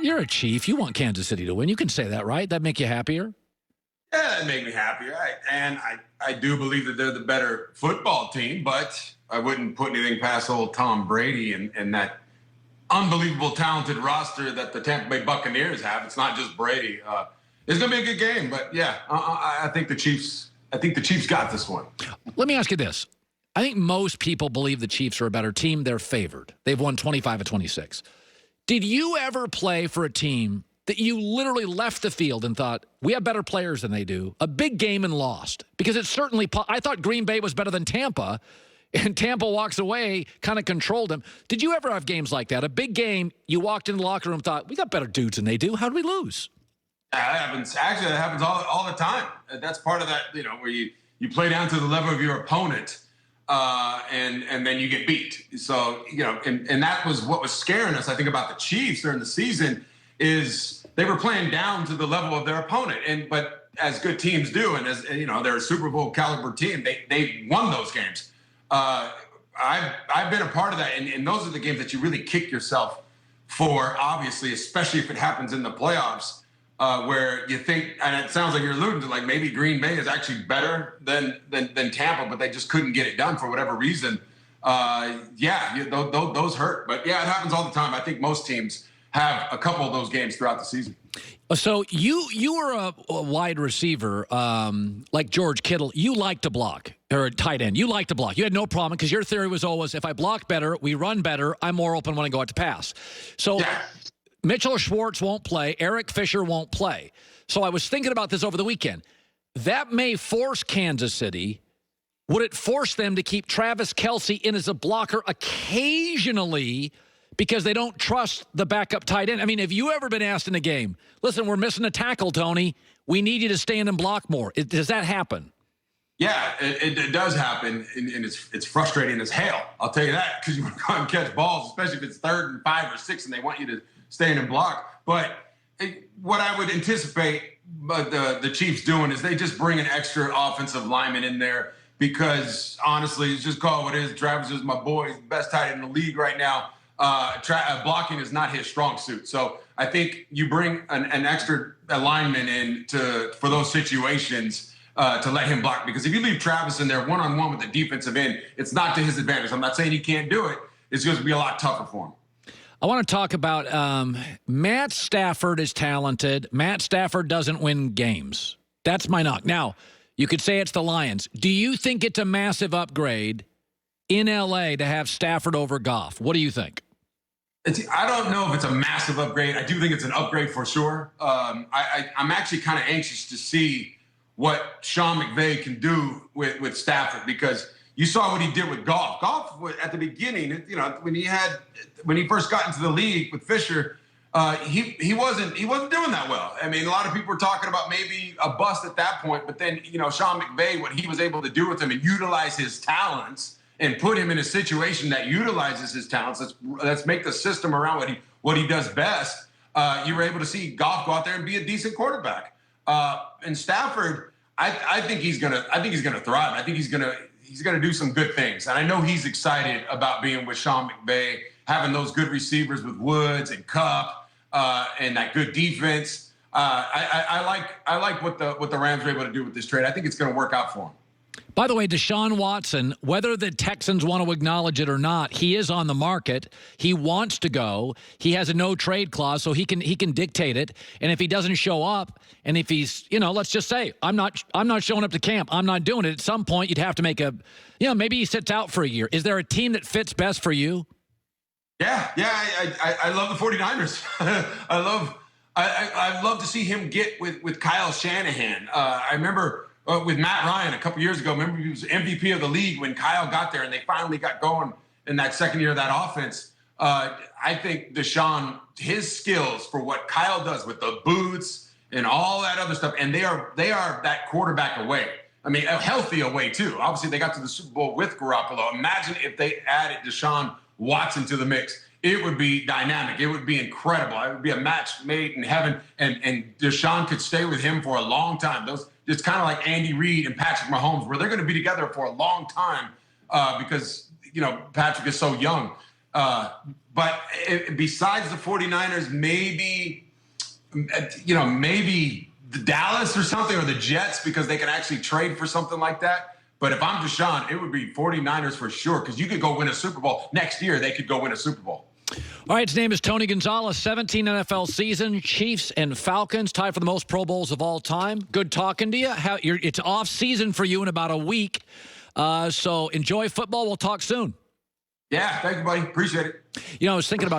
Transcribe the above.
You're a Chief. You want Kansas City to win. You can say that, right? That make you happier? Yeah, that made me happier. I do believe that they're the better football team, but I wouldn't put anything past old Tom Brady and that unbelievable talented roster that the Tampa Bay Buccaneers have. It's not just Brady. It's going to be a good game, but yeah, I think the Chiefs. I think the Chiefs got this one. Let me ask you this. I think most people believe the Chiefs are a better team. They're favored. They've won 25 of 26. Did you ever play for a team that you literally left the field and thought, we have better players than they do, a big game and lost? Because it's certainly, I thought Green Bay was better than Tampa, and Tampa walks away, kind of controlled them. Did you ever have games like that? A big game, you walked in the locker room and thought, we got better dudes than they do. How did we lose? That happens. Actually, that happens all the time. That's part of that, where you play down to the level of your opponent, and then you get beat. So, and that was what was scaring us, I think, about the Chiefs during the season, is they were playing down to the level of their opponent. But as good teams do, and as they're a Super Bowl caliber team, they won those games. I've been a part of that, and those are the games that you really kick yourself for, obviously, especially if it happens in the playoffs. Where you think, and it sounds like you're alluding to, like maybe Green Bay is actually better than Tampa, but they just couldn't get it done for whatever reason. Those hurt. But yeah, it happens all the time. I think most teams have a couple of those games throughout the season. So you were a wide receiver, like George Kittle. You like to block, or a tight end. You like to block. You had no problem because your theory was always, if I block better, we run better, I'm more open when I go out to pass. So. Yeah. Mitchell Schwartz won't play. Eric Fisher won't play. So I was thinking about this over the weekend. That may force Kansas City. Would it force them to keep Travis Kelce in as a blocker occasionally because they don't trust the backup tight end? I mean, have you ever been asked in a game, listen, we're missing a tackle, Tony. We need you to stand and block more. Does that happen? Yeah, it does happen, and it's frustrating as hell. I'll tell you that, because you want to go out and catch balls, especially if it's 3rd and 5 or 6 and they want you to staying and block. But what I would anticipate the Chiefs doing is they just bring an extra offensive lineman in there, because honestly, it's just call it what it is. Travis is my boy. He's the best tight end in the league right now. Blocking is not his strong suit. So I think you bring an extra lineman in for those situations to let him block. Because if you leave Travis in there one-on-one with the defensive end, it's not to his advantage. I'm not saying he can't do it. It's going to be a lot tougher for him. I want to talk about Matt Stafford is talented. Matt Stafford doesn't win games. That's my knock. Now, you could say it's the Lions. Do you think it's a massive upgrade in L.A. to have Stafford over Goff? What do you think? I don't know if it's a massive upgrade. I do think it's an upgrade for sure. I'm actually kind of anxious to see what Sean McVay can do with Stafford, because you saw what he did with Goff. Goff, at the beginning, when he first got into the league with Fisher, he wasn't doing that well. I mean, a lot of people were talking about maybe a bust at that point, but then Sean McVay, what he was able to do with him and utilize his talents and put him in a situation that utilizes his talents. Let's make the system around what he does best. You were able to see Goff go out there and be a decent quarterback. And Stafford, I think he's gonna thrive. I think he's gonna do some good things. And I know he's excited about being with Sean McVay, having those good receivers with Woods and Kupp, and that good defense. I like what the Rams are able to do with this trade. I think it's going to work out for them. By the way, Deshaun Watson, whether the Texans want to acknowledge it or not, he is on the market. He wants to go. He has a no-trade clause, so he can dictate it. And if he doesn't show up, and if he's, let's just say, I'm not showing up to camp, I'm not doing it. At some point, you'd have to make maybe he sits out for a year. Is there a team that fits best for you? Yeah. I love the 49ers. I love to see him get with Kyle Shanahan. I remember with Matt Ryan a couple years ago. Remember, he was MVP of the league when Kyle got there, and they finally got going in that second year of that offense. I think Deshaun, his skills for what Kyle does with the boots and all that other stuff, and they are that quarterback away. I mean, healthy away too. Obviously, they got to the Super Bowl with Garoppolo. Imagine if they added Deshaun Watson to the mix. It would be dynamic. It would be incredible. It would be a match made in heaven, and Deshaun could stay with him for a long time. It's kind of like Andy Reid and Patrick Mahomes, where they're going to be together for a long time because Patrick is so young. But But besides the 49ers, maybe the Dallas or something, or the Jets, because they can actually trade for something like that. But if I'm Deshaun, it would be 49ers for sure, because you could go win a Super Bowl. Next year, they could go win a Super Bowl. All right, his name is Tony Gonzalez, 17 NFL season, Chiefs and Falcons, tied for the most Pro Bowls of all time. Good talking to you. It's off season for you in about a week, so enjoy football. We'll talk soon. Yeah, thank you, buddy. Appreciate it. I was thinking about